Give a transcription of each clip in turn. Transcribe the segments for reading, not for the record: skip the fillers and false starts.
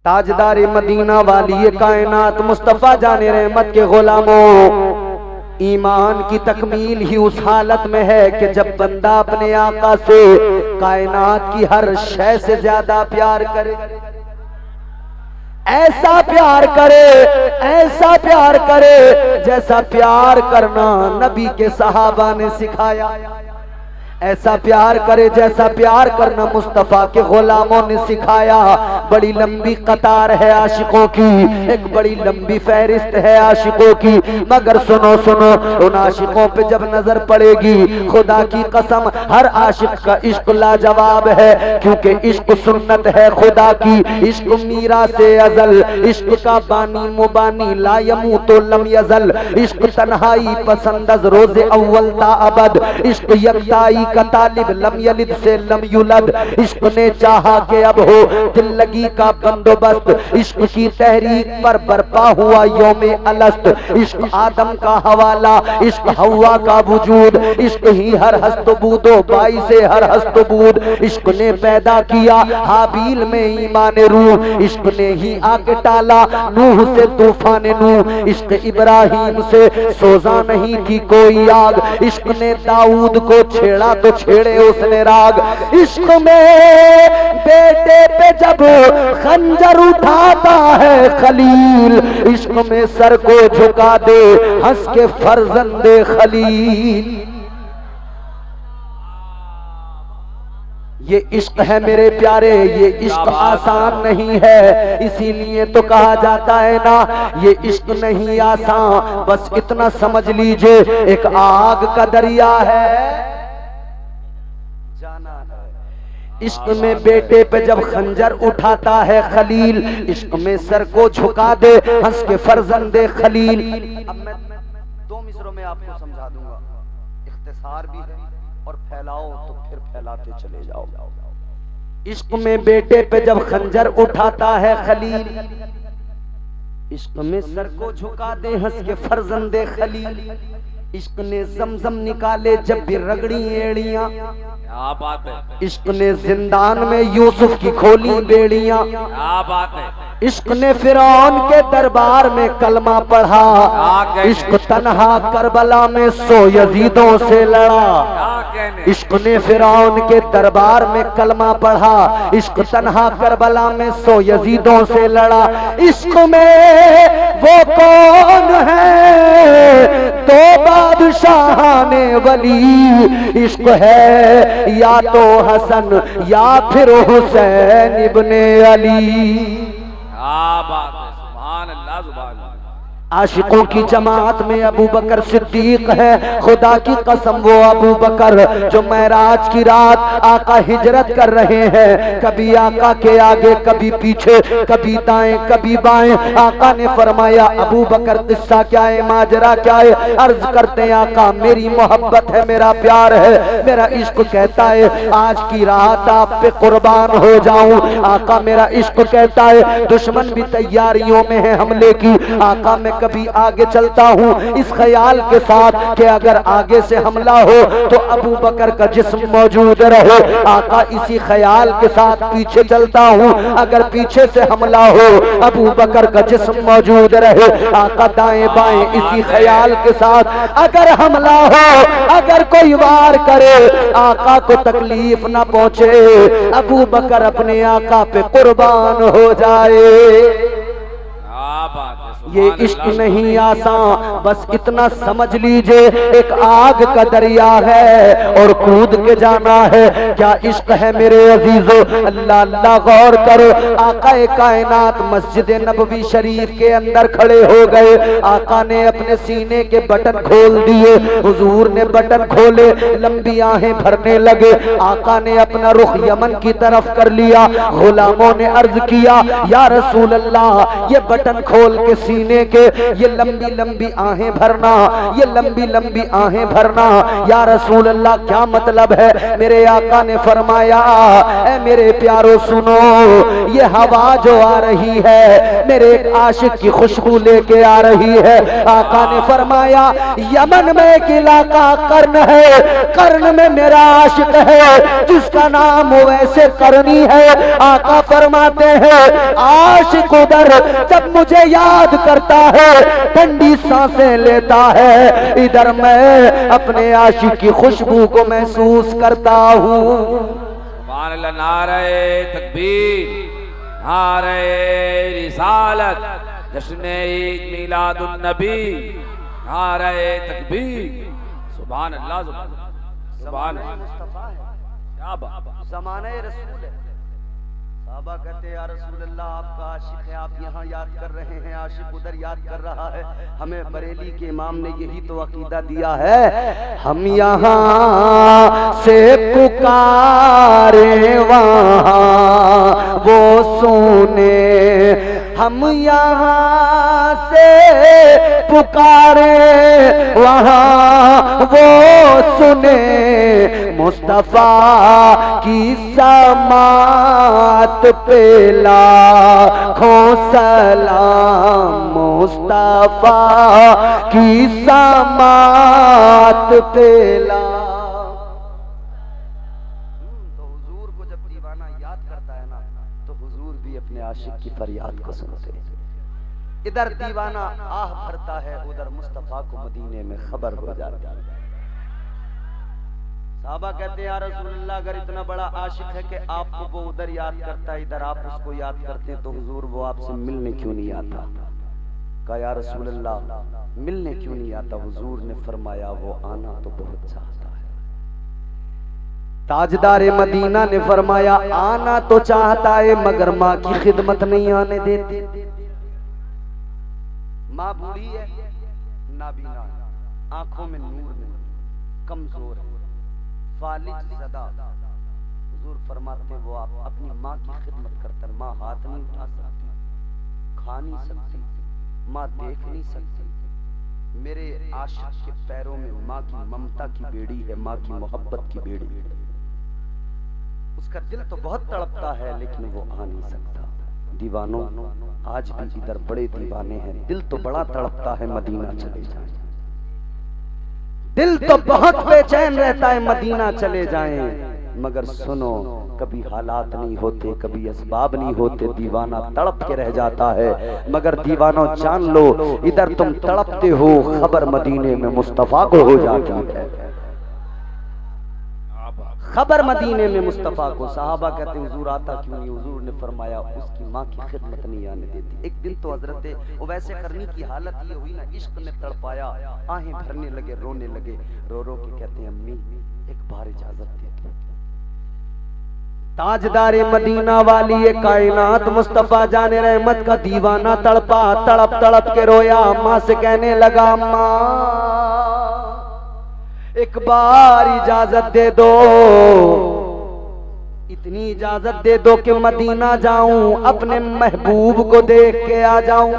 ताजदार Medina वाली कायनात मुस्तफा जाने रहमत के गुलामों, ईमान की तकमील ही उस हालत में है कि जब बंदा अपने आका से कायनात की हर शय से ज्यादा प्यार करे, ऐसा प्यार करे, ऐसा प्यार करे जैसा प्यार करना नबी के सहाबा ने सिखाया, ऐसा प्यार करे जैसा प्यार करना मुस्तफा के गुलामों ने सिखाया। बड़ी लंबी कतार है आशिकों की, एक बड़ी लंबी फहरिस्त है आशिकों की, मगर सुनो सुनो, उन आशिकों पे जब नजर पड़ेगी खुदा की कसम हर आशिक का इश्क लाजवाब है, क्योंकि इश्क सुन्नत है खुदा की। इश्क मीरा से अजल, इश्क का बानी मुबानी ला यमू तो लम यजल, इश्क तन्हाई पसंदज रोजे अव्वल ता अबद, इश्क यकताई का तालिब लम यलिद से लम युलद, इश्क ने चाहा के अब हो दिल लगी का बंदोबस्त, इश्क की तहरीक पर बरपा हुआ योमे अलस्त, इश्क आदम का हवाला, इश्क हवा का वजूद, इश्क ही हर हस्तबूदो बाई से हर हस्तबूद, इश्क ने पैदा किया हाबील में ईमान रूह, इश्क ने ही आके टाला नूह से तूफान नूह, इश्क इब्राहिम से सोजा नहीं थी कोई आग, इश्क ने दाऊद को छेड़ा तो छेड़े उसने राग, इश्क में बेटे पे जब खंजर उठाता है खलील, इश्क में सर को झुका दे हंस के फर्जंदे खलील। ये इश्क है मेरे प्यारे, ये इश्क आसान नहीं है, इसीलिए तो कहा जाता है ना ये इश्क नहीं आसान, बस इतना समझ लीजिए एक आग का दरिया है। इश्क में बेटे पे जब खंजर उठाता है खलील, इश्क में सर को झुका दे हंस के फर्जंदे खलील। अब मैं 2 मिसरों में आपको समझा दूंगा, इख्तिसार भी है और फैलाओ तो फिर फैलाते चले जाओ। इश्क में बेटे पे जब खंजर उठाता है खलील, इश्क में सर को झुका दे हंस के फर्जंदे खलील, इश्क ने जमजम निकाले जब भी रगड़ी एड़ियां, क्या बात है। इश्क ने जिंदान में यूसुफ की खोली बेड़ियां, क्या बात है। इश्क ने फिरौन के दरबार में कलमा पढ़ा, इश्क तन्हा करबला में 100 यजीदों से लड़ा। इश्क ने फिरौन के दरबार में कलमा पढ़ा, इश्क तन्हा करबला में 100 यजीदों से लड़ा। इश्क में वो कौन है तो बादशाह ने वली, इश्क है या तो हसन या फिर हुसैन इब्ने अली। बात है, सुभान अल्लाह सुभान अल्लाह। आशिकों की जमात में अबू बकर सिद्दीक है, खुदा की कसम वो अबू बकर जो मेराज की रात आका हिजरत कर रहे हैं, कभी आका के आगे कभी पीछे, कभी दाएं कभी बाएं। आका ने फरमाया अबू बकर किस्सा क्या है, माजरा क्या है। अर्ज करते हैं आका मेरी मोहब्बत है, मेरा प्यार है, मेरा इश्क कहता है आज की रात आप पे कुर्बान हो जाऊं। आका मेरा इश्क कहता है दुश्मन भी तैयारियों में है हमले की। आका मैं कभी आगे चलता हूँ इस ख्याल के साथ कि अगर आगे से हमला हो तो अबू बकर का जिस्म मौजूद रहे। आका इसी ख्याल के साथ पीछे चलता हूँ, अगर पीछे से हमला हो अबू बकर का जिस्म मौजूद रहे। आका दाएं बाएं इसी ख्याल के साथ अगर हमला हो, अगर कोई वार करे आका को तकलीफ ना पहुंचे, अबू बकर अपने आका पे कुर्बान हो जाए। ये इश्क नहीं आसान, बस इतना समझ लीजिए एक आग का दरिया है और कूद के जाना है। क्या इश्क है मेरे अजीजों, अल्लाह अल्लाह गौर करो। आका कायनात मस्जिद नबवी शरीफ के अंदर खड़े हो गए। आका ने अपने सीने के बटन खोल दिए, हुजूर ने बटन खोले, लंबी आहें भरने लगे। आका ने अपना रुख यमन की तरफ कर लिया। गुलामों ने अर्ज किया या रसूल अल्लाह ये बटन खोल के सीने के ये लंबी लंबी आहें भरना, ये लंबी लंबी आहें भरना। या रसूल अल्लाह क्या मतलब है? मेरे आका ने फरमाया, ऐ मेरे प्यारो सुनो, ये हवा जो आ रही है मेरे एक आशिक की खुशबू लेके आ रही है। आका ने फरमाया यमन में एक इलाका कर्न है, कर्न में मेरा आशिक है जिसका नाम वैसे करनी है। आका फरमाते हैं आशिक उधर जब मुझे याद करता है ठंडी सांसें लेता है, इधर मैं अपने आशिक की खुशबू को महसूस करता हूँ। सुभान अल्लाह, नारे तकबीर, नारे रिसालत, जश्न ईद मिलादुन नबी, नारे तकबीर। सुभान अल्लाह, सुभान मुस्तफा है, क्या बात, ज़माने रसूल है। साहबा कहते हैं या रसूल अल्लाह आपका आशिक है, आप यहाँ याद कर रहे हैं, आशिक उधर याद कर रहा है। हमें बरेली के इमाम ने यही तो अकीदा दिया है, हम यहाँ से पुकारे वहाँ वो सुने, हम यहाँ से पुकारे वहाँ वो सुने, मुस्तफा की समात पे लाखों सलाम, मुस्तफा की समात पे लाखों। तो हुजूर को जब दीवाना याद करता है ना, तो हुजूर भी अपने आशिक की फरियाद को सुनते हैं। इधर दीवाना आह भरता है, उधर मुस्तफा को मदीने में खबर हो जाती है। साहबा कहते हैं या रसूलल्लाह अगर इतना बड़ा आशिक है कि आपको वो उधर याद करता है, इधर आप उसको याद करते हैं, तो हुजूर वो आपसे मिलने क्यों नहीं आता? कहा या रसूलल्लाह मिलने क्यों नहीं आता? हुजूर ने फरमाया वो आना तो बहुत चाहता है। ताजदार मदीना ने फरमाया आना तो चाहता है मगर माँ की खिदमत नहीं आने देती। माँ बूढ़ी है, नाबीना है, आंखों में नूर नहीं, कमजोर है, फालिज ज़दा। हुजूर फरमाते वो आप अपनी माँ की खिदमत करते, माँ हाथ नहीं उठा सकती, खा नहीं सकती, माँ देख नहीं सकती। मेरे आशिक के पैरों में माँ की ममता की बेड़ी है, माँ की मोहब्बत की बेड़ी। उसका दिल तो बहुत तड़पता है लेकिन वो आ नहीं सकता। दीवानों आज भी इधर बड़े दीवाने हैं, दिल तो बड़ा तड़पता है मदीना चले जाएं, दिल तो बहुत बेचैन रहता है मदीना चले जाएं, मगर सुनो कभी हालात नहीं होते, कभी असबाब नहीं होते, दीवाना तड़प के रह जाता है। मगर दीवानों जान लो इधर तुम तड़पते हो, खबर मदीने में मुस्तफा को हो जाती है, खबर मदीने में मुस्तफा को। साहबा कहते हैं हुजूर आता क्यों नहीं? हुजूर ने फरमाया उसकी माँ की खिदमत नहीं आने देती। एक दिन तो हजरत वैसे करनी की हालत ये हुई ना, इश्क ने तड़पाया, आहें भरने लगे, रोने लगे, रो रो के कहते हैं अम्मी एक बार इजाजत दे दो। ताजदारे मदीना वाली ये कायनात मुस्तफा जाने रहमत का दीवाना तड़पा, तड़प तड़प के रोया, माँ से कहने लगा माँ एक बार इजाजत दे दो, इतनी इजाजत दे दो कि मदीना जाऊं, अपने महबूब को देख के आ जाऊं।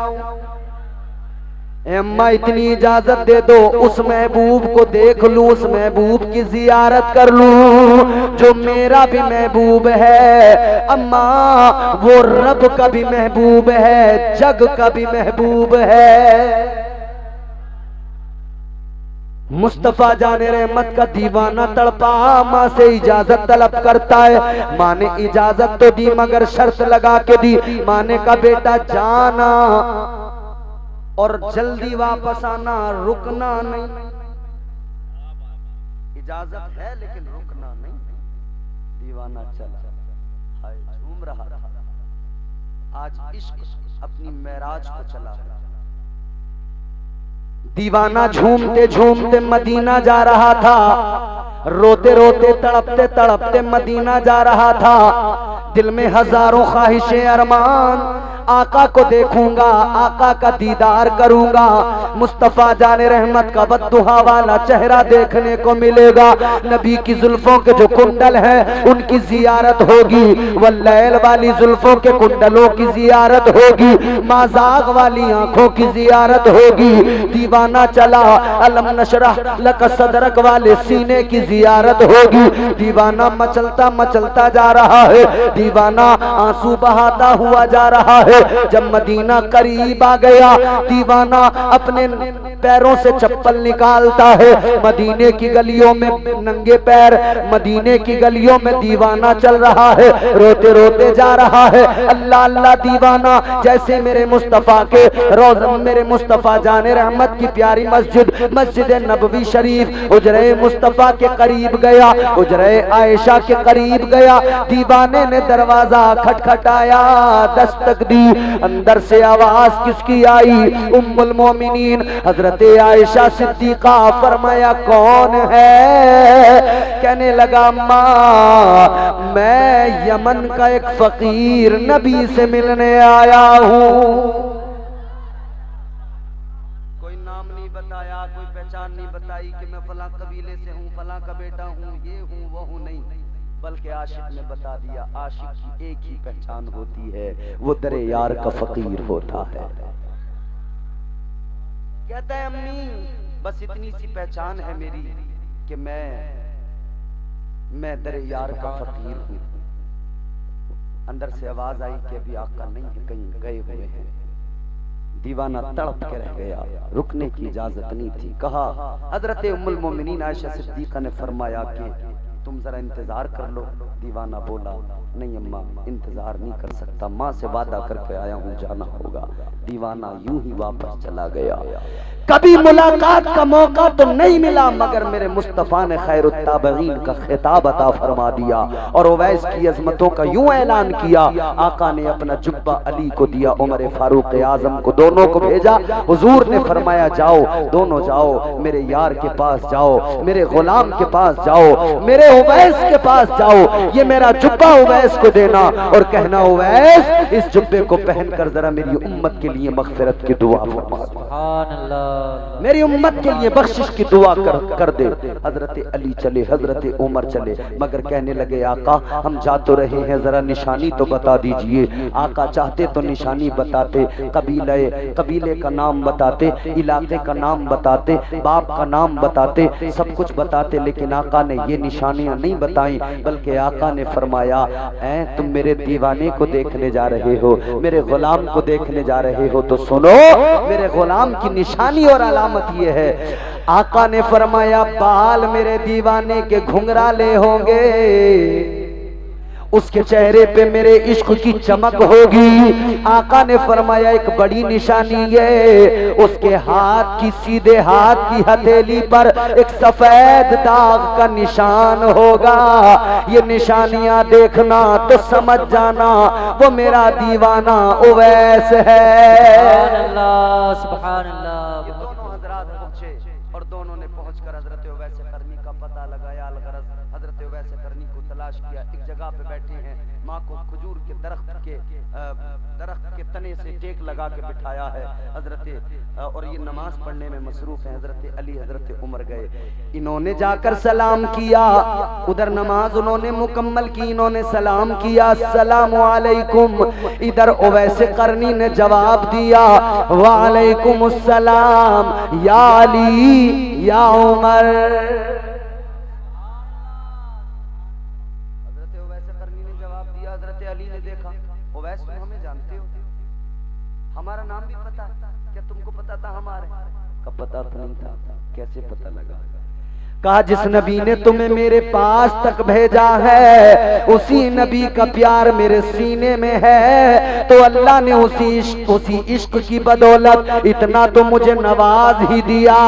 अम्मा इतनी इजाजत दे दो, उस महबूब को देख लूं, उस महबूब की जियारत कर लूं जो मेरा भी महबूब है। अम्मा वो रब का भी महबूब है, जग का भी महबूब है। मुस्तफा जाने रहमत का दीवाना तड़पा, माँ से इजाजत तलब करता है। माँ ने इजाजत तो दी मगर शर्त लगा के दी। माँ ने कहा बेटा जाना और जल्दी वापस आना, रुकना नहीं। इजाजत है लेकिन रुकना नहीं। दीवाना चला, हाय झूम रहा था। आज इश्क अपनी मेराज को चला। दीवाना झूमते झूमते मदीना जा रहा था, रोते रोते तड़पते तड़पते मदीना जा रहा था। दिल में हजारों ख्वाहिशें अरमान, आका को देखूंगा, आका का दीदार करूंगा, मुस्तफा जाने रहमत का बद्दुहा वाला चेहरा देखने को मिलेगा। नबी की जुल्फों के जो कुंडल हैं उनकी जियारत होगी, वल्लैल वाली जुल्फों के कुंडलों की जियारत होगी, माजाग वाली आंखों की जियारत होगी। दीवाना चला अलम नशरह लक सदरक वाले सीने की जियारत होगी। दीवाना मचलता मचलता जा रहा है, दीवाना आंसू बहाता हुआ जा रहा है। जब मदीना करीब आ गया, दीवाना अपने पैरों से चप्पल निकालता है, मदीने की गलियों में नंगे पैर मदीने की गलियों में दीवाना चल रहा है, रोते रोते जा रहा है। अल्लाह अल्लाह दीवाना जैसे मेरे मुस्तफा के रोज़ा, मेरे मुस्तफा जाने रहमत की प्यारी मस्जिद मस्जिद नबवी शरीफ हुजरे मुस्तफा के करीब गया, हुजरे आयशा के करीब गया। दीवाने ने दरवाजा खटखटाया, दस्तक दी। अंदर से आवाज किसकी आई? उम्मुल मोमिनीन हजरत आयशा सिद्दीका। फरमाया कौन है? कहने लगा माँ मैं यमन का एक फकीर नबी से मिलने आया हूँ। बताया, कोई पहचान नहीं बताई कि मैं फला कबीले से हूँ, फला का बेटा हूँ, ये हूँ वो हूँ, नहीं, बल्कि आशिक ने बता दिया आशिक की एक ही पहचान होती है, वो दरे यार का फकीर होता है। कहता है अम्मी बस इतनी सी पहचान है मेरी कि मैं दरे यार का फकीर हूँ। अंदर से आवाज आई कि अभी आका नहीं है, कहीं गए हुए हैं। दीवाना तड़प के रह गया, रुकने की इजाजत नहीं थी। कहा हजरत उम्मुल मोमिनीन आयशा सिद्दीका ने फरमाया कि तुम जरा इंतजार कर लो। दीवाना बोला नहीं अम्मा इंतजार नहीं कर सकता, माँ से वादा करके आया हूँ जाना होगा। दीवाना यूं ही वापस चला गया। कभी मुलाकात का मौका तो नहीं मिला, मगर मेरे मुस्तफा ने खैरुत ताबईन का खिताब अता फरमा दिया और उवैस की अजमतों का यूं ऐलान किया। आका ने अपना जुब्बा अली को दिया, उमर फारूक आजम को, दोनों को भेजा। हुजूर ने फरमाया जाओ, दोनों जाओ, मेरे यार के पास जाओ, मेरे गुलाम के पास जाओ, मेरे उवैस के पास जाओ, ये मेरा जुब्बा उवैस को देना और कहना उवैस इस जुब्बे को पहनकर जरा मेरी उम्मत के लिए मगफिरत की दुआ फरमा, सुभान अल्लाह, मेरी उम्मत के लिए बख्शिश की दुआ कर दे। हजरत अली चले, हजरत उमर चले, मगर कहने लगे आका हम जा तो रहे हैं, जरा निशानी तो बता दीजिए। आका चाहते तो निशानी बताते, कबीले का नाम बताते, इलाके का नाम बताते, बाप का नाम बताते, सब कुछ बताते, लेकिन आका ने ये निशानियां नहीं बताई, बल्कि आका ने फरमाया ऐ तुम मेरे दीवाने को देखने जा रहे हो, मेरे गुलाम को देखने जा रहे हो, तो सुनो मेरे गुलाम की निशानी और अलामत ये है। आका ने फरमाया बाल मेरे दीवाने के घुंघराले होंगे, उसके चेहरे पे मेरे इश्क की चमक होगी। आका ने फरमाया एक बड़ी निशानी है, उसके हाथ की सीधे हाथ की हथेली पर एक सफेद दाग का निशान होगा। ये निशानियां देखना तो समझ जाना वो मेरा दीवाना उवैस है। सुभान अल्लाह, सुभान अल्लाह। ये दोनों हजरात पहुंचे और दोनों ने पहुंचकर हजरत उवैस करनी का पता लगाया। अलगरज हजरत उवैस करनी को तलाश किया। एक जगह पे बैठे हैं, माँ को खजूर के दरख्त के तने से टेक लगा के बिठाया है हजरत, और ये नमाज पढ़ने में मसरूफ है। हजरत अली हजरत उमर गए, इन्होंने जाकर सलाम किया, उधर नमाज उन्होंने मुकम्मल की, इन्होंने सलाम किया अस्सलामु अलैकुम। इधर उवैस करनी ने जवाब दिया वालेकुम अस्सलाम या अली या उमर। अली ने देखा उवैस तुम हमें जानते हो, हमारा नाम भी पता, क्या तुमको पता था हमारे का? पता तो नहीं था, कैसे पता लगा? कहा जिस नबी ने तुम्हें मेरे पास तक भेजा है उसी नबी का प्यार मेरे सीने में है, तो अल्लाह ने उसी इश्क की बदौलत इतना तो मुझे नवाज ही दिया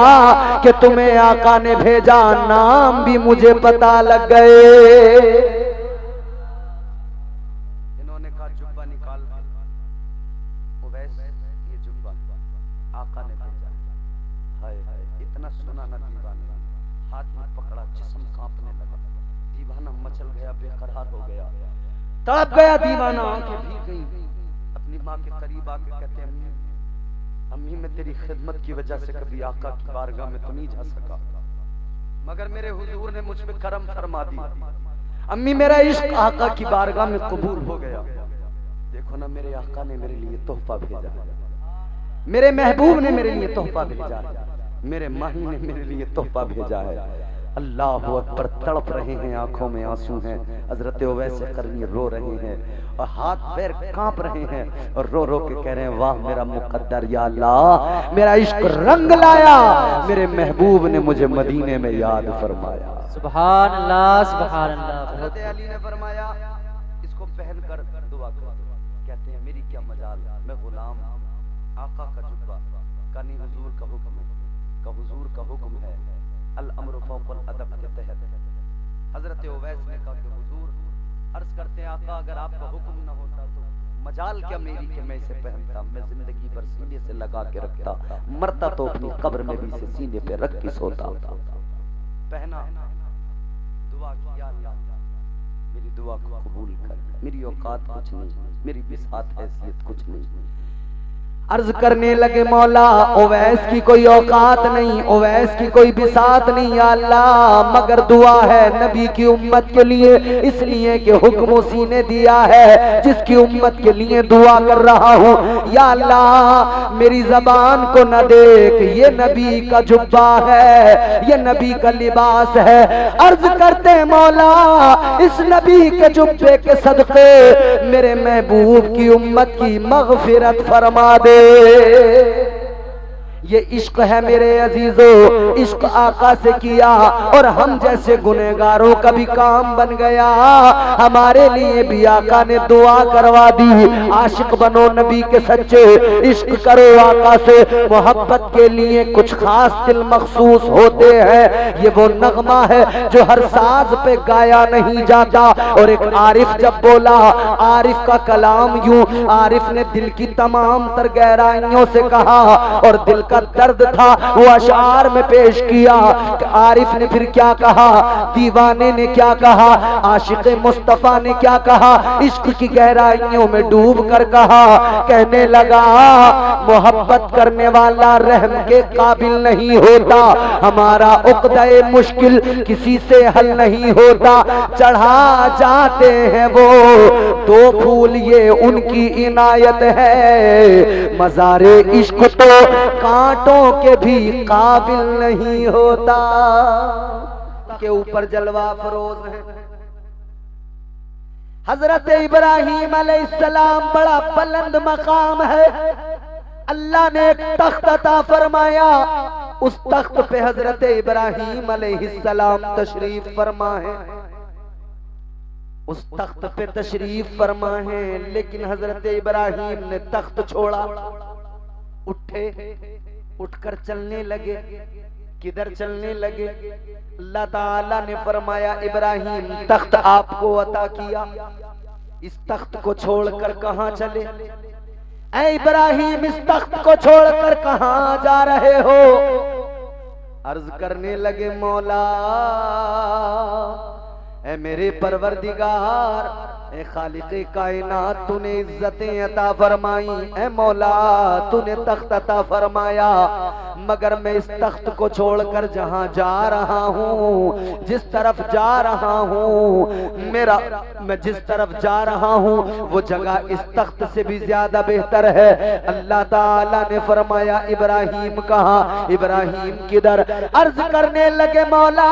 कि तुम्हें आका ने भेजा, नाम भी मुझे पता लग गए। तड़प गया दीवाना, आंखें भीग गई। अपनी माँ के करीब आके कहते हैं, अम्मी अम्मी मैं तेरी खिदमत की वजह से कभी आका की बारगाह में तो नहीं जा सका, मगर मेरे हुजूर ने मुझ पे करम फरमा दिया। अम्मी मेरा इश्क आका की बारगाह में कबूल हो गया। देखो ना मेरे आका ने मेरे लिए तोहफा भेजा, मेरे महबूब ने मेरे लिए तोहफा भेजा है, मेरे माही ने मेरे लिए तोहफा भेजा है। अल्लाह अकबर। तड़प रहे हैं, आंखों में आंसू हैं। हजरत उवैस करनी रो रहे हैं और हाथ पैर कांप रहे हैं और रो रो के कह रहे हैं, वाह मेरा मुकद्दर, या अल्लाह मेरा इश्क रंग लाया, मेरे महबूब ने मुझे मदीने में याद फरमाया। सुभान अल्लाह, सुभान अल्लाह। हजरत अली ने फरमाया, इसको पहन कर दुआ करो। कहते हैं मेरी क्या मजाल, मैं गुलाम, आका का जुब्बा, कानी हुजूर का हुक्म है, का हुजूर का हुक्म है, अल अम्र फौकल अदब के तहत। हजरत उवैस ने कहा कि हुजूर, अर्ज करते हैं आका अगर आपका हुक्म न होता तो मजाल क्या मेरी कि मैं इसे पहनता, मैं जिंदगी भर सीने से लगा के रखता, मरता तो अपनी कब्र में भी इसे सीने पे रख के सोता। पहना, दुआ किया, अल्लाह मेरी दुआ को कबूल कर, मेरी औकात कुछ नहीं, मेरी बिसात हैसियत कुछ नहीं। अर्ज करने लगे, मौला उवैस की कोई औकात नहीं, उवैस की कोई बिसात नहीं या अल्लाह, मगर दुआ है नबी की उम्मत के लिए, इसलिए कि हुक्म उसी ने दिया है जिसकी उम्मत के लिए दुआ कर रहा हूँ। या अल्लाह मेरी जबान को न देख, ये नबी का जुब्बा है, ये नबी का लिबास है। अर्ज करते मौला इस नबी के जुब्बे के सदके मेरे महबूब की उम्मत की मगफिरत फरमा दे। ये इश्क है मेरे अजीजों, इश्क आका से किया और हम जैसे गुनहगारों का भी काम बन गया। हमारे लिए भी आका ने दुआ करवा दी, आशिक बनो नबी के सच्चे, इश्क करो आका से। मोहब्बत के लिए कुछ खास दिल मखसूस होते हैं, ये वो नगमा है जो हर साज पे गाया नहीं जाता। और एक आरिफ जब बोला, आरिफ का कलाम यूं, आरिफ ने दिल की तमाम तर गहराइयों से कहा और दिल का दर्द था वो अशार में पेश किया। आरिफ ने फिर क्या कहा, दीवाने ने क्या कहा, आशिक मुस्तफा ने क्या कहा, इश्क की गहराइयों में डूब कर कहा। कहने लगा मोहब्बत करने वाला रहम के काबिल नहीं होता, हमारा उक़्दा-ए मुश्किल किसी से हल नहीं होता। चढ़ा जाते हैं वो दो फूल, ये उनकी इनायत है, मज़ारे इश्क तो कांटों के भी काबिल नहीं होता। के ऊपर जलवा फरोज है हजरत इब्राहीम अलैहिस्सलाम, बड़ा बुलंद मकाम है। अल्लाह ने एक तख्त अता फरमाया, उस तख्त पे हजरत इब्राहीम अलैहिस्सलाम तशरीफ फरमा है, उस तख्त पे तशरीफ फरमा है। लेकिन हजरत इब्राहीम ने तख्त छोड़ा, उठे, उठकर चलने लगे। किधर चलने लगे? अल्लाह ताला ने फरमाया इब्राहीम तख्त आपको अता किया, इस तख्त को छोड़कर कहां चले? ऐ इब्राहीम इस तख्त को छोड़कर कहां जा रहे हो? अर्ज करने लगे मौला ऐ मेरे परवरदिगार, ए खालिक़े कायनात, तूने इज्जतें अता फरमाई, ए मौला तूने तख्त अता फरमाया, मगर मैं इस तख्त को छोड़कर जहां जा रहा हूं, जिस तरफ जा रहा हूं, मैं जिस तरफ जा रहा हूं वो जगह इस तख्त से भी ज्यादा बेहतर है। अल्लाह ताला ने फरमाया इब्राहीम कहाँ? इब्राहीम किधर? अर्ज करने लगे मौला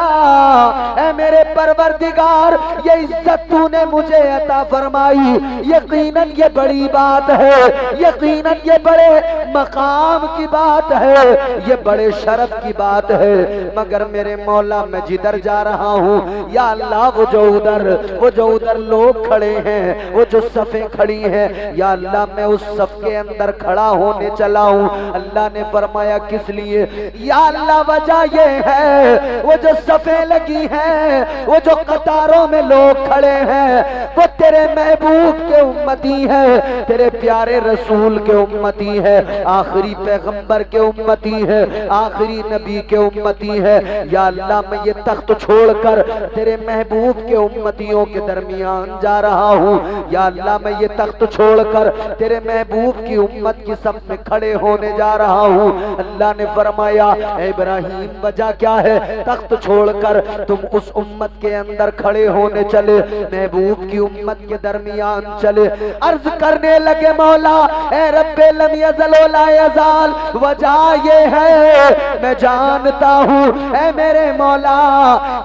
ऐ मेरे परवरदिगार, ये इज्जत तूने मुझे अता फरमाई, यकीनन ये बड़ी बात है, यकीनन ये बड़े मकाम की बात है, ये बड़े शरफ की बात है, मगर मेरे मौला मैं जिधर जा रहा हूँ या अल्लाह वो जो उधर लोग खड़े हैं, वो जो सफ़े खड़ी हैं, या अल्लाह मैं उस सफ के अंदर खड़ा होने चला हूँ। अल्लाह ने फरमाया किस लिए? या अल्लाह वजह ये है वो जो सफ़े लगी हैं, वो जो कतारों में लोग खड़े हैं, वो तेरे महबूब के उम्मती है, तेरे प्यारे रसूल के उम्मती है, आखिरी पैगंबर के उम्मती है, आखिरी नबी के उम्मती है। या अल्लाह मैं ये तख्त छोड़कर तेरे महबूब के उम्मतियों के दरमियान जा रहा हूँ। या अल्लाह मैं ये तख्त छोड़कर तेरे महबूब की उम्मत की सब में खड़े होने जा रहा हूँ। अल्लाह ने फरमाया इब्राहिम वजह क्या है, तख्त छोड़कर तुम उस उम्मत के अंदर खड़े होने चले, महबूब की उम्मत के दरमियान चले। अर्ज करने लगे मौला ए रब्बे लम यज़ल व ला यज़ाल, वजह ये है मैं जानता हूँ ए मेरे मौला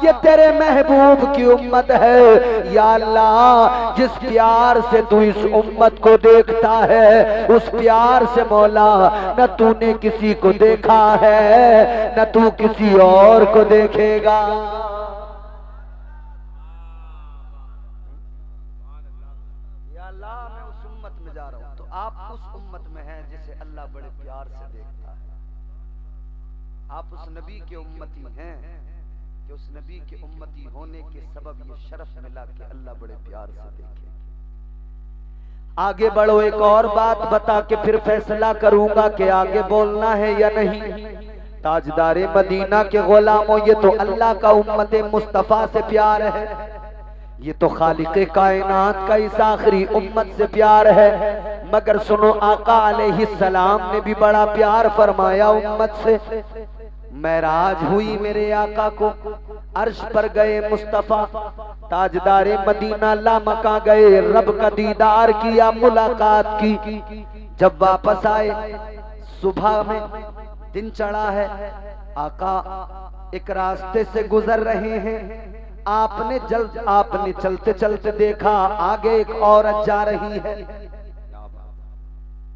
ये तेरे महबूब की उम्मत है। या अल्लाह जिस प्यार से तू इस उम्मत को देखता है उस प्यार से मौला न तूने किसी को देखा है न तू किसी और को देखेगा। या अल्लाह मैं उस उम्मत में जा रहा हूं तो आप उस उम्मत में हैं जिसे अल्लाह बड़े प्यार से देखता है। आप उस नबी के उम्मती हैं कि उस नबी के उम्मती होने के सबब ये शरफ मिला कि अल्लाह बड़े प्यार से देखे। आगे बढ़ो, एक और बात बता के फिर फैसला करूंगा कि आगे बोलना है या नहीं। ताजदारे मदीना के गुलामों, ये तो अल्लाह का उम्मते मुस्तफा से प्यार है, ये तो खालिक़े कायनात का इस आखिरी उम्मत से प्यार है। मगर सुनो आका अलैहिस्सलाम ने भी बड़ा प्यार फरमाया उम्मत से। मेराज हुई मेरे आका को, अर्श पर गए मुस्तफा, ताजदारे मदीना लामका गए, रब का दीदार किया, मुलाकात की। जब वापस आए सुबह में दिन चढ़ा है, आका एक रास्ते से गुजर रहे हैं। आपने चलते चलते देखा आगे एक औरत जा रही है।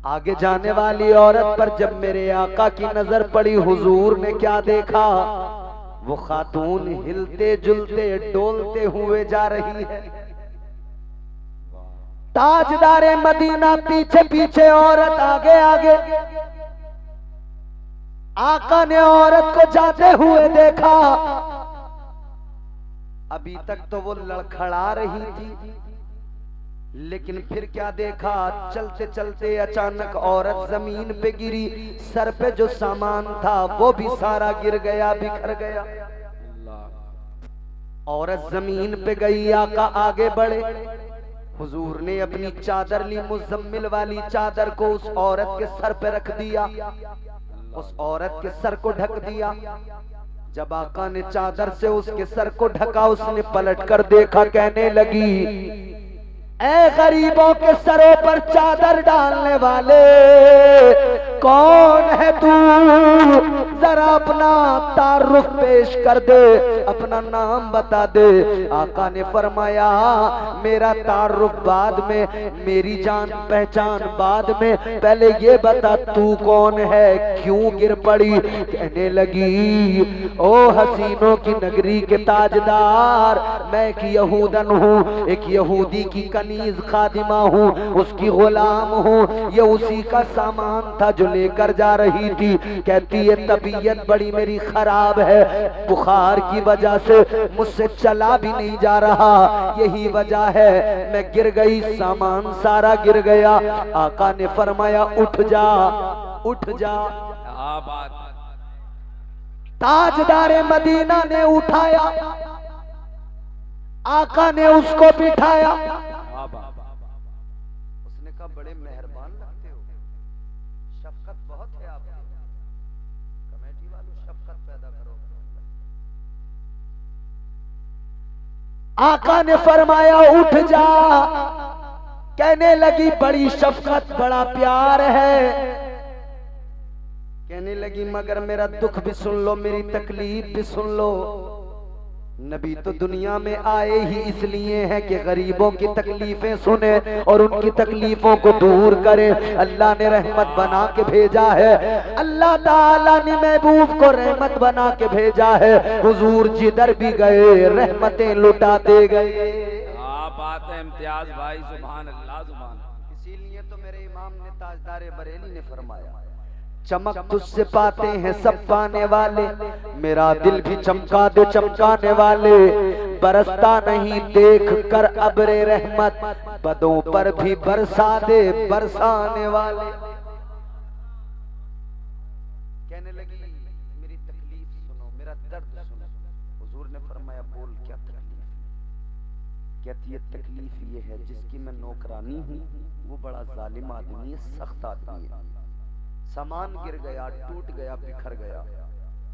आगे जाने वाली औरत पर जब मेरे आका की नजर पड़ी, हुजूर ने क्या देखा, वो खातून हिलते जुलते डोलते हुए जा रही है। ताजदारे मदीना पीछे पीछे, औरत आगे आगे। आका ने औरत को जाते हुए देखा। अभी तक तो वो लड़खड़ा रही थी, लेकिन फिर क्या देखा, चलते चलते अचानक औरत जमीन पे गिरी। सर पे जो सामान था वो भी सारा गिर गया, बिखर गया। औरत जमीन पे गई, आका आगे बढ़े। हुजूर ने अपनी चादर ली, मुज़म्मिल वाली चादर को उस औरत के सर पे रख दिया, उस औरत के सर को ढक दिया। जब आका ने चादर से उसके सर को ढका, उसने पलट कर देखा, कहने लगी ऐ गरीबों के सरों पर चादर डालने वाले, कौन है तू, जरा अपना तारुफ पेश कर दे, अपना नाम बता दे। आका ने फरमाया मेरा तारुफ बाद में, मेरी जान पहचान बाद में, पहले ये बता तू कौन है, क्यों गिर पड़ी। कहने लगी ओ हसीनों की नगरी के ताजदार, मैं एक यहूदन हूँ, एक यहूदी की कनीज खादिमा हूँ, उसकी गुलाम हूँ। ये उसी का सामान था जो लेकर जा रही थी। कहती है तबीयत बड़ी मेरी खराब है, बुखार की वजह से मुझसे चला भी नहीं जा रहा, यही वजह है मैं गिर गई, सामान सारा गिर गया। आका ने फरमाया उठ जा, उठ जा। बात ताजदारे मदीना ने उठाया, आका ने उसको बिठाया। उसने कहा बड़े मेहरबान लगते हो, शफकत बहुत है आपकी, कमेटी वालों शफकत पैदा करो। आका ने फरमाया उठ जा। कहने लगी बड़ी शफकत बड़ा प्यार है। कहने लगी मगर मेरा दुख भी सुन लो, मेरी तकलीफ भी सुन लो। नबी तो दुनिया में आए ही इसलिए हैं कि गरीबों की तकलीफें सुने और उनकी तकलीफों को दूर करे। अल्लाह ने रहमत बना के भेजा है, अल्लाह ताला ने महबूब को रहमत बना के भेजा है। हुजूर जिधर भी गए रहमतें लुटाते गए। बात है इम्तियाज भाई, सुभान अल्लाह सुभान। इसीलिए तो मेरे इमाम ने ताजदारे बरेली ने फरमाया चमक तुझसे पाते हैं सब पाने वाले, मेरा दिल भी चमका दे चमकाने वाले। बरसता नहीं देख कर अब्रे रहमत, बदों पर भी बरसा दे बरसाने वाले। कहने लगी मेरी तकलीफ सुनो, मेरा दर्द सुनो। हुजूर ने फरमाया बोल क्या तकलीफ? कहती है तकलीफ ये है जिसकी मैं नौकरानी हूँ वो बड़ा जालिम आदमी है, सख्त आदमी है। सामान गिर गया, टूट गया, बिखर गया।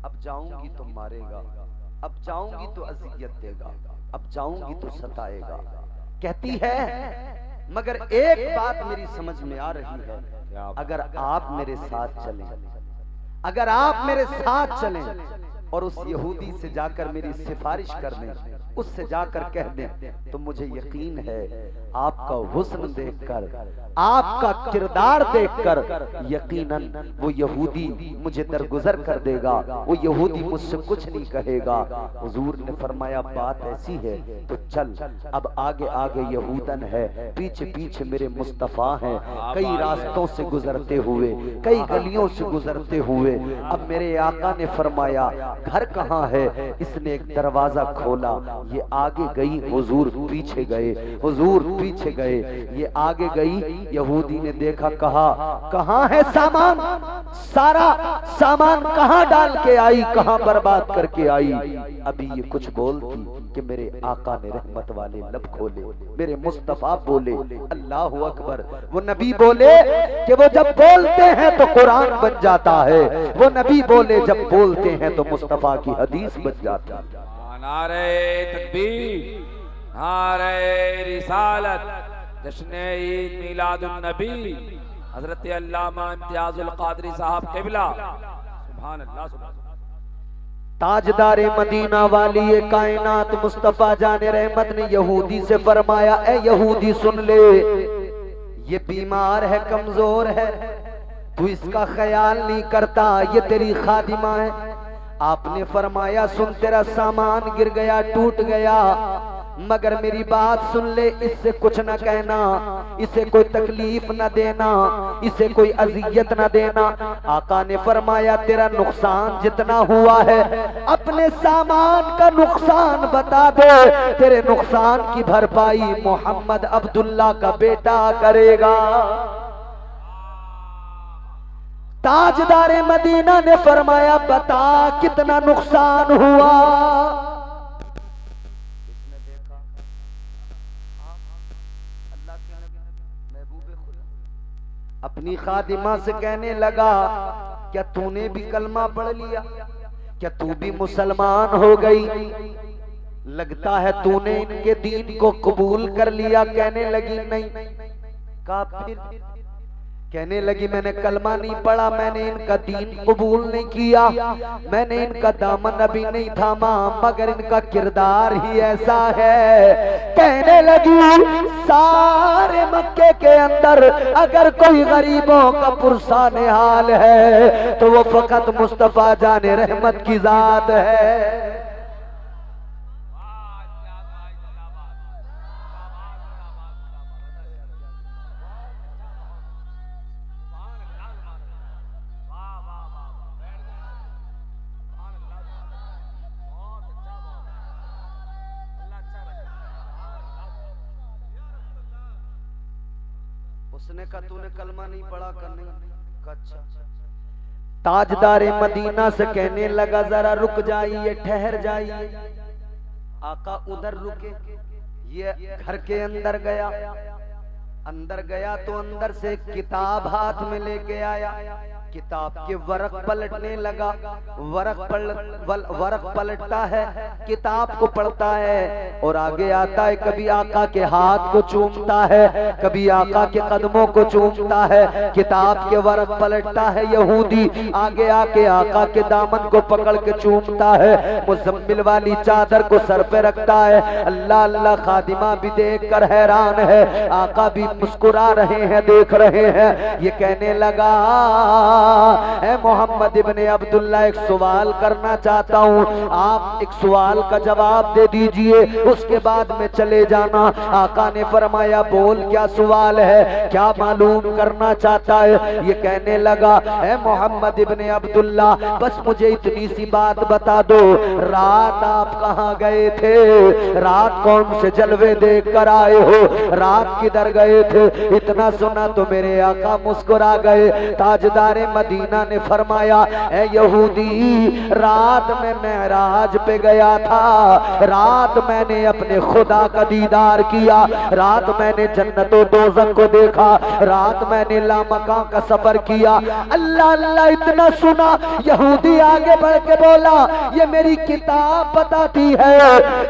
अब जाऊंगी तो मारेगा, अब जाऊंगी तो अजियत देगा, अब जाऊंगी तो सताएगा। कहती है मगर एक बात मेरी समझ में आ रही है, अगर आप मेरे साथ चलें, अगर आप मेरे साथ चलें और उस यहूदी से जाकर मेरी सिफारिश कर दें, उससे जाकर कह दें तो मुझे यकीन है आपका हुस्न देखकर, आपका किरदार देखकर यकीनन वो यहूदी मुझे दरगुजर कर देगा, वो यहूदी मुझसे कुछ नहीं कहेगा। हुजूर ने फरमाया बात ऐसी है तो चल। अब आगे आगे यहूदन है, पीछे पीछे मेरे मुस्तफा हैं। कई रास्तों से गुजरते हुए, कई गलियों से गुजरते हुए अब मेरे आका ने फरमाया घर कहाँ है? इसने एक दरवाजा खोला, ये आगे गई, हुजूर पीछे गए, हुजूर पीछे गए, ये आगे गई। यहूदी ने देखा, कहा कहाँ है सामान? सारा सामान कहाँ डाल के आई, कहाँ बर्बाद करके आई? अभी ये कुछ बोलती कि मेरे आका ने रहमत वाले लब खोले, मेरे मुस्तफा बोले अल्लाहु अकबर। वो नबी बोले कि वो जब बोलते हैं तो कुरान बन जाता है, वो नबी बोले जब बोलते हैं तो मुस्तफा की हदीस बन जाती है। नारे तकबीर, नारे रिसालत, जश्न ईद मिलादुन नबी, हजरत अल्लामा इम्तियाजुल कादरी साहब क़िबला। सुभान अल्लाह, सुभान अल्लाह। ताजदारे मदीना वाली ये कायनात मुस्तफा जाने रहमत ने यहूदी से फरमाया, ए यहूदी सुन ले, ये बीमार है, कमजोर है, तू इसका ख्याल नहीं करता, ये तेरी खादिमा है। आपने फरमाया सुन, तेरा सामान गिर गया, टूट गया, मगर मेरी बात सुन ले, इससे कुछ न कहना, इसे कोई तकलीफ न देना, इसे कोई अजियत न देना। आका ने फरमाया तेरा नुकसान जितना हुआ है अपने सामान का नुकसान बता दे, तेरे नुकसान की भरपाई मोहम्मद अब्दुल्ला का बेटा करेगा। ताजदारे मदीना ने फरमाया बता कितना नुकसान हुआ? इसने देखा अल्लाह के महबूबे खुदा अपनी खादिमा से कहने लगा, क्या तूने भी कलमा पढ़ लिया? क्या तू भी मुसलमान हो गई? लगता है तूने इनके दीन को कबूल कर लिया। कहने लगी नहीं। काफिर कहने लगी मैंने कलमा नहीं पढ़ा, मैंने इनका दीन कबूल नहीं किया, मैंने इनका दामन अभी नहीं थामा, मगर इनका किरदार ही ऐसा है। कहने लगी सारे मक्के के अंदर अगर कोई गरीबों का पुरसान हाल है तो वो फकत मुस्तफा जाने रहमत की जात है। उसने कहा तूने कलमा नहीं पढ़ा कर? नहीं। अच्छा। ताजदारे मदीना से कहने लगा जरा रुक जाइए, ठहर जाइए। आका उधर रुके, ये घर के अंदर गया। अंदर गया तो अंदर से किताब हाथ में लेके आया, किताब के वरक पलटने लगा। वरक पलटता है, किताब को पढ़ता है और आगे आता है। कभी आका के हाथ को चूमता है, कभी आका के कदमों को चूमता है। किताब के वरक पलटता है यहूदी, आगे आके आका के दामन को पकड़ के चूमता है। मुज़म्मिल वाली चादर को सर पे रखता है। अल्लाह अल्लाह, खादिमा भी देख कर हैरान है, आका भी मुस्कुरा रहे हैं, देख रहे हैं। ये कहने लगा ए मोहम्मद इब्ने अब्दुल्ला, एक सवाल करना चाहता हूँ, आप एक सवाल का जवाब दे दीजिए, उसके बाद में चले जाना। आका ने फरमाया बोल क्या सवाल है, क्या मालूम करना चाहता है? ये कहने लगा ए मोहम्मद इब्ने अब्दुल्ला, बस मुझे इतनी सी बात बता दो, रात आप कहाँ गए थे? रात कौन से जलवे देख कर आए हो? रात किधर गए थे? इतना सुना तो मेरे आका मुस्कुरा गए। ताजदारे मदीना ने फरमाया ए यहूदी, रात में मेराज पे गया था, रात मैंने अपने खुदा का दीदार किया, रात मैंने जन्नतो दोज़ख को देखा, रात मैंने लामका का सफर किया। अल्लाह अल्लाह इतना सुना, यहूदी आगे बढ़ के बोला ये मेरी किताब बताती है,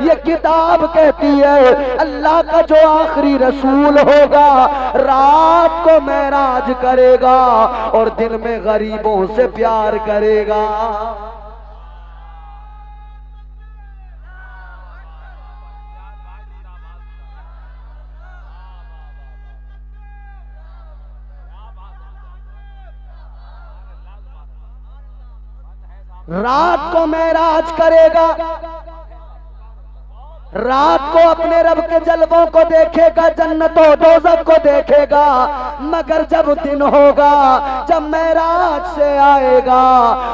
ये किताब कहती है अल्लाह का जो आखिरी रसूल होगा रात को मेराज करेगा और दिन में गरीबों से प्यार करेगा। रात को मेराज करेगा, रात को अपने रब के जलवों को देखेगा, जन्नतों दोज़ख को देखेगा, मगर जब दिन होगा, जब मेराज से आएगा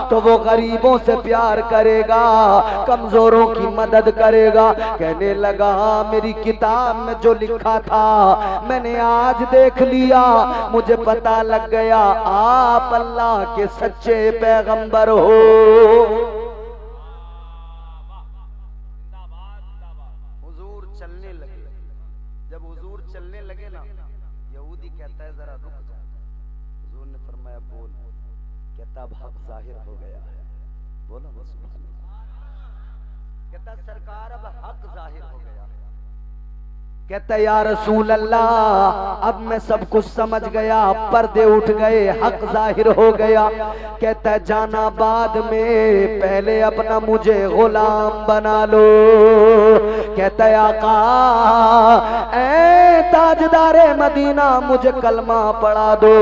तो वो गरीबों से प्यार करेगा, कमजोरों की मदद करेगा। कहने लगा मेरी किताब में जो लिखा था मैंने आज देख लिया, मुझे पता लग गया आप अल्लाह के सच्चे पैगंबर हो। अब हक जाहिर हो गया है, बोलो कहता सरकार अब हक जाहिर हो गया है। कहता या रसूल अल्लाह अब मैं सब कुछ समझ गया, पर्दे उठ गए, हक जाहिर हो गया। कहता जाना बाद में, पहले अपना मुझे गुलाम बना लो। कहता आका ऐ ताजदारे मदीना मुझे कलमा पढ़ा दो।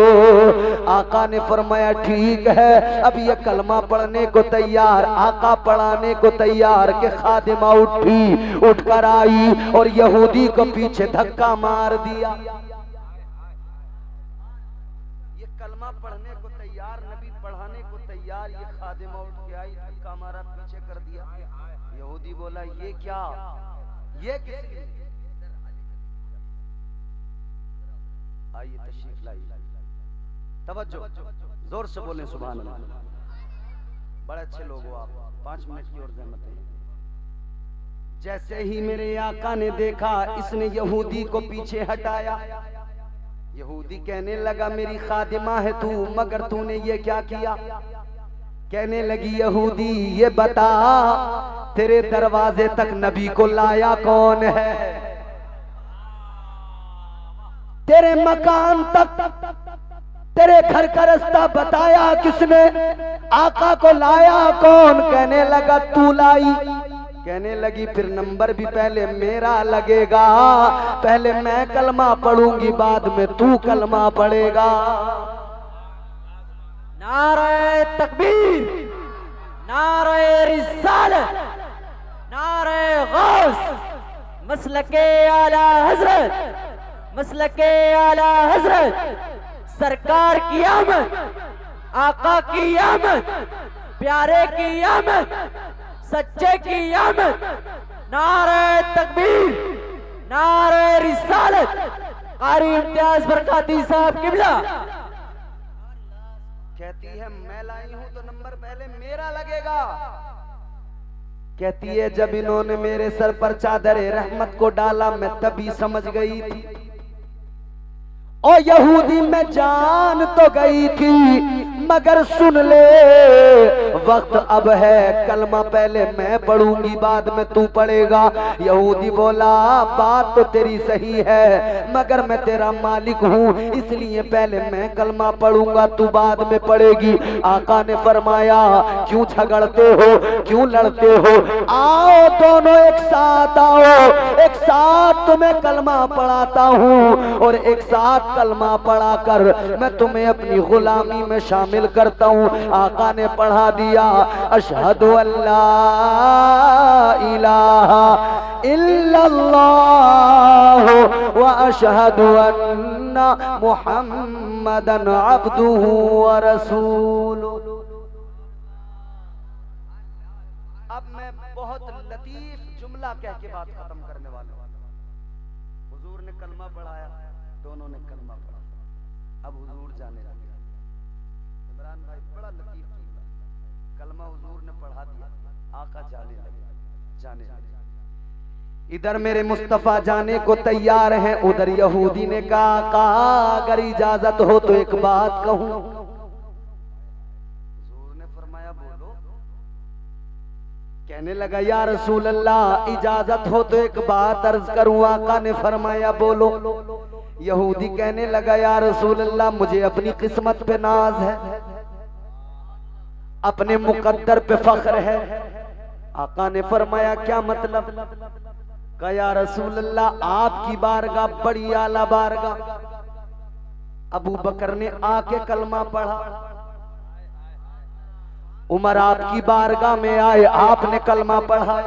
आका ने फरमाया ठीक है, अब ये कलमा पढ़ने को तैयार, आका पढ़ाने को तैयार के खादिमा उठी, उठकर आई और यहूदी को पीछे धक्का मार दिया। ये कलमा पढ़ने को तैयार, नबी पढ़ाने को तैयार, ये खादिमा उठ के आई, धक्का मारा, पीछे कर दिया। यहूदी बोला ये क्या, ये किसकी? आइए तशरीफ लाइए, तवज्जो, जोर से बोलें सुभान अल्लाह। बड़े अच्छे लोग हो आप, 5 मिनट की और ज़हमत है। जैसे ही मेरे आका ने देखा इसने यहूदी को पीछे हटाया, यहूदी कहने लगा मेरी खादिमा है तू, मगर तूने ये क्या किया? कहने लगी यहूदी ये बता तेरे दरवाजे तक नबी को लाया कौन है? तेरे मकान तक, तेरे घर का रास्ता बताया किसने? आका को लाया कौन? कहने लगा तू लाई। कहने लगी फिर नंबर भी पहले मेरा लगेगा, पहले मैं कलमा पढ़ूंगी बाद में तू कलमा पढ़ेगा। नारे तकबीर, नारे रिसालत, नारे गौस, मसलके आला हजरत, मसलके आला हजरत, सरकार की आमद, आका की आमद, प्यारे की आमद, सच्चे की आमद। नारे तकबीर, नारे रिसालत, कारी इम्तियाज बरकाती साहब किबला। कहती है मैं लाई हूं तो नंबर पहले मेरा लगेगा। कहती है जब इन्होंने मेरे सर पर चादर रहमत को डाला मैं तभी समझ गई थी, और यहूदी में जान तो गई थी मगर सुन ले वक्त अब है, कलमा पहले मैं पढ़ूंगी बाद में तू पढ़ेगा। यहूदी बोला बात तो तेरी सही है मगर मैं तेरा मालिक हूँ इसलिए पहले मैं कलमा पढ़ूंगा तू बाद में पढ़ेगी। आका ने फरमाया क्यों झगड़ते हो, क्यों लड़ते हो, आओ दोनों एक साथ आओ, एक साथ तुम्हें कलमा पढ़ाता हूँ और एक साथ कलमा पढ़ा कर मैं तुम्हें अपनी गुलामी में शामिल शामिल करता हूँ। आका ने पढ़ा दिया, अशहदु अल्ला इलाहा इल्लल्लाह व अशहदु अन्ना मुहम्मदन अब्दुहु व रसूलुहु। अब मैं बहुत लतीफ जुमला कह के बात खत्म करने वाला हूं। हुजूर ने कलमा पढ़ाया, दोनों ने कलमा पढ़ा, अब हुजूर जाने लगे। इमरान भाई बड़ा लतीफ जुमला, कलमा हुजूर ने पढ़ा दिया, आका जाने लगे। इधर मेरे मुस्तफा जाने को तैयार हैं, उधर यहूदी ने कहा आका अगर इजाजत हो तो एक बात कहूं। हुजूर ने फरमाया बोलो। कहने लगा या रसूल अल्लाह इजाजत हो तो एक बात अर्ज करूं। आका ने फरमाया बोलो। यहूदी कहने लगा या रसूल अल्लाह मुझे अपनी किस्मत पे नाज है, अपने मुकद्दर पे फख्र है। आका ने फरमाया क्या मतलब? कहा या रसूल अल्लाह आपकी बारगाह बड़ी आला बारगाह। अबू बकर ने आके कलमा पढ़ा, उमर आपकी बारगाह में आए, आपने कलमा पढ़ा।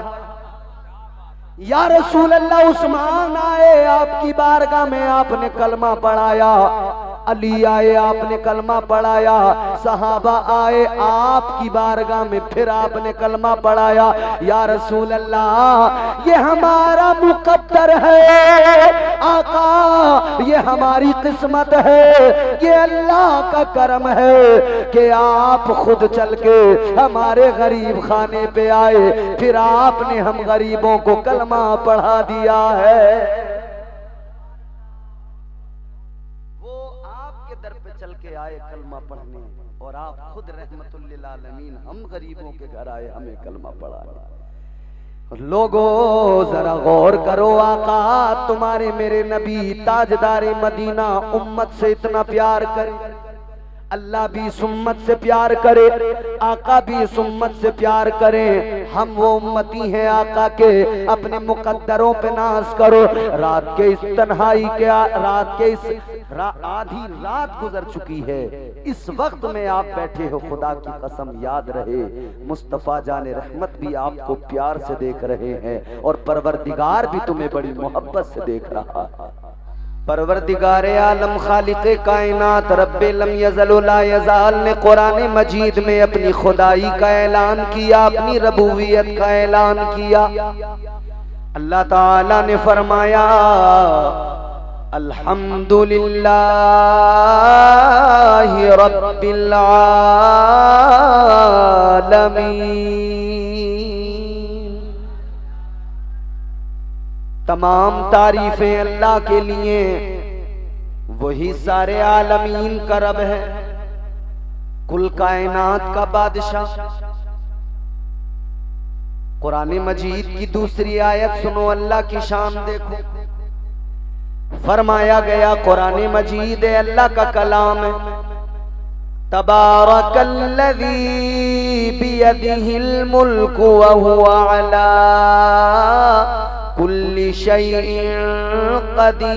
या रसूल अल्लाह उस्मान आए आपकी बारगाह में, आपने कलमा पढ़ाया। अली आए आपने कलमा पढ़ाया। सहाबा आए आपकी बारगाह में, फिर आपने कलमा पढ़ाया। या रसूल अल्लाह ये हमारा मुकद्दर है आका, ये हमारी किस्मत है, ये अल्लाह का करम है कि आप खुद चल के हमारे गरीब खाने पे आए, फिर आपने हम गरीबों को कलमा पढ़ा दिया है। चल के आए कलमा पढ़ने और आप खुद रहमतुल लिल आलमीन हम गरीबों के घर आए, हमें कलमा पढ़ाने। लोगों जरा गौर करो, आका तुम्हारे मेरे नबी ताजदारे मदीना उम्मत से इतना प्यार करे, अल्लाह भी इस उम्मत से प्यार करे, आका भी इस उम्मत से प्यार करे। हम वो उम्मती हैं आका के, अपने मुकद्दरों पे नाज करो। रात के इस तन्हाई के आधी रात गुजर चुकी है, इस वक्त में आप बैठे हो, खुदा की कसम याद रहे मुस्तफा जाने रहमत भी आपको प्यार से देख रहे हैं और परवरदिगार भी तुम्हें बड़ी मोहब्बत से देख रहा है। परवरदिगार आलम खालिक कायनात रब्बे लम यज़ल ला यज़ाल ने कुरान मजीद में अपनी खुदाई का ऐलान किया, अपनी रबूबियत का ऐलान किया। अल्लाह ताला ने फरमाया अल्हम्दुलिल्लाहि रब्बिल आलमीन। तमाम तारीफें अल्लाह के लिए, वही सारे आलमीन का रब है, कुल कायनात का बादशाह। कुरान मजीद की दूसरी आयत सुनो, अल्लाह की शान देखो। फरमाया गया कुरान मजीद अल्लाह का कलाम है, तबारकल्लज़ी बियदिहिल मुल्कु व हुवा अला कुल्ली शैइन क़दीर।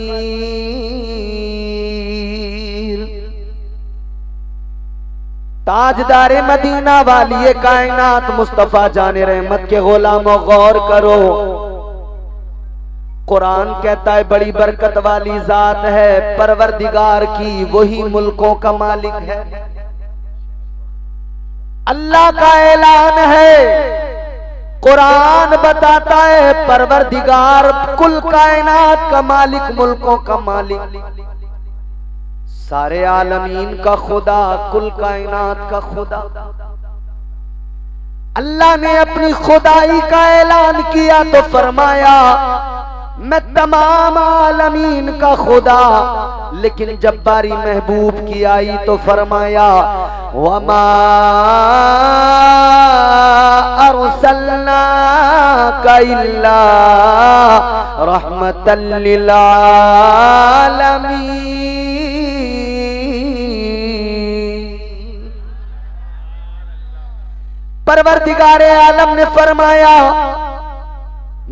ताजदारे मदीना वाली कायनात मुस्तफा जाने रहमत के गुलामों गौर करो। कुरान कहता है बड़ी बरकत वाली जात है, परवरदिगार की वही मुल्कों का मालिक है। अल्लाह का ऐलान है, कुरान बताता है परवरदिगार कुल कायनात का मालिक, मुल्कों का मालिक, सारे आलमीन का खुदा, कुल कायनात का खुदा। अल्लाह ने अपनी खुदाई का ऐलान किया तो फरमाया मैं तमाम आलमीन का खुदा, लेकिन जब बारी महबूब की आई तो फरमाया वमा अरसलनाका इल्ला रहमतल लिल आलमीन। परवरदिगारे आलम ने फरमाया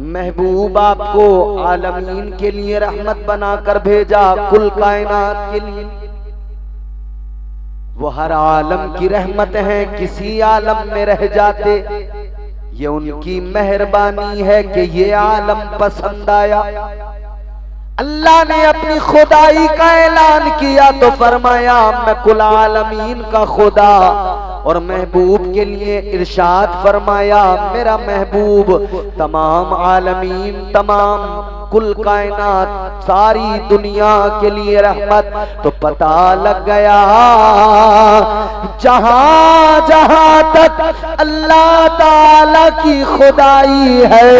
महबूब आपको आलमीन के लिए रहमत बनाकर भेजा, कुल कायनात के लिए। वो हर आलम की रहमत है, किसी आलम में रह जाते। ये उनकी मेहरबानी है कि ये आलम पसंद आया। अल्लाह ने अपनी खुदाई का ऐलान किया तो फरमाया मैं कुल आलमीन का खुदा, और महबूब के लिए इरशाद फरमाया मेरा महबूब तमाम आलमीन, तमाम कुल कायनात, सारी दुनिया के लिए रहमत। तो पता लग गया जहां जहां तक अल्लाह ताला की खुदाई है,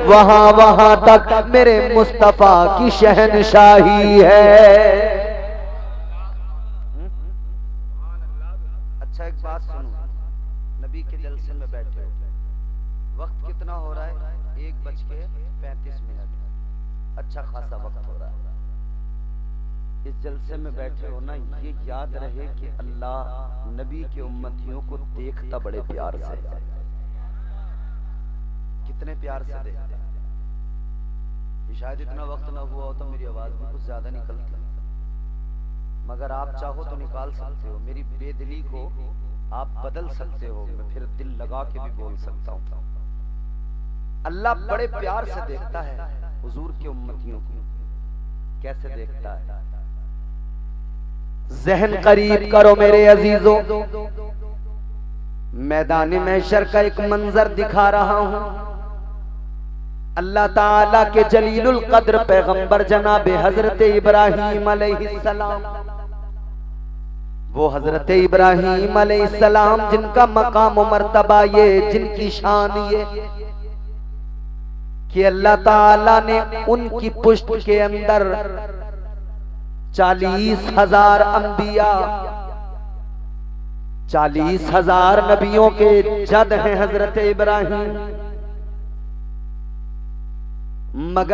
वहां वहां तक मेरे मुस्तफा की शहनशाही है। अच्छा एक बात सुनो, नबी के जलसे में बैठे हो, वक्त कितना हो रहा है? 1:35। अच्छा खासा वक्त हो रहा है। इस जलसे में बैठे हो ना, ये याद रहे कि अल्लाह नबी के उम्मतियों को देखता बड़े प्यार से। कितने प्यार से देखता है। शायद इतना वक्त ना हुआ हो तो मेरी आवाज भी कुछ ज्यादा निकलती, मगर आप चाहो तो निकाल सकते हो। मेरी बेदिली को आप बदल सकते हो, मैं फिर दिल लगा के भी बोल सकता हूँ। अल्लाह बड़े प्यार से देखता है हुजूर के उम्मतियों को। कैसे देखता है? ज़हन करीब करो मेरे अजीजों, मैदान महशर का एक मंजर दिखा रहा हूं। अल्लाह ताला के जलीलुल कद्र पैगंबर जनाब हजरत इब्राहीम अलैहिस्सलाम, वो हजरत इब्राहीम अलैहिस्सलाम जिनका मकाम मर्तबा ये, जिनकी शान ये कि अल्लाह ताला ने उनकी पुष्ट के अंदर 40,000 अंबिया, 40,000 नबियों के जद हैं हजरत इब्राहीम। मगर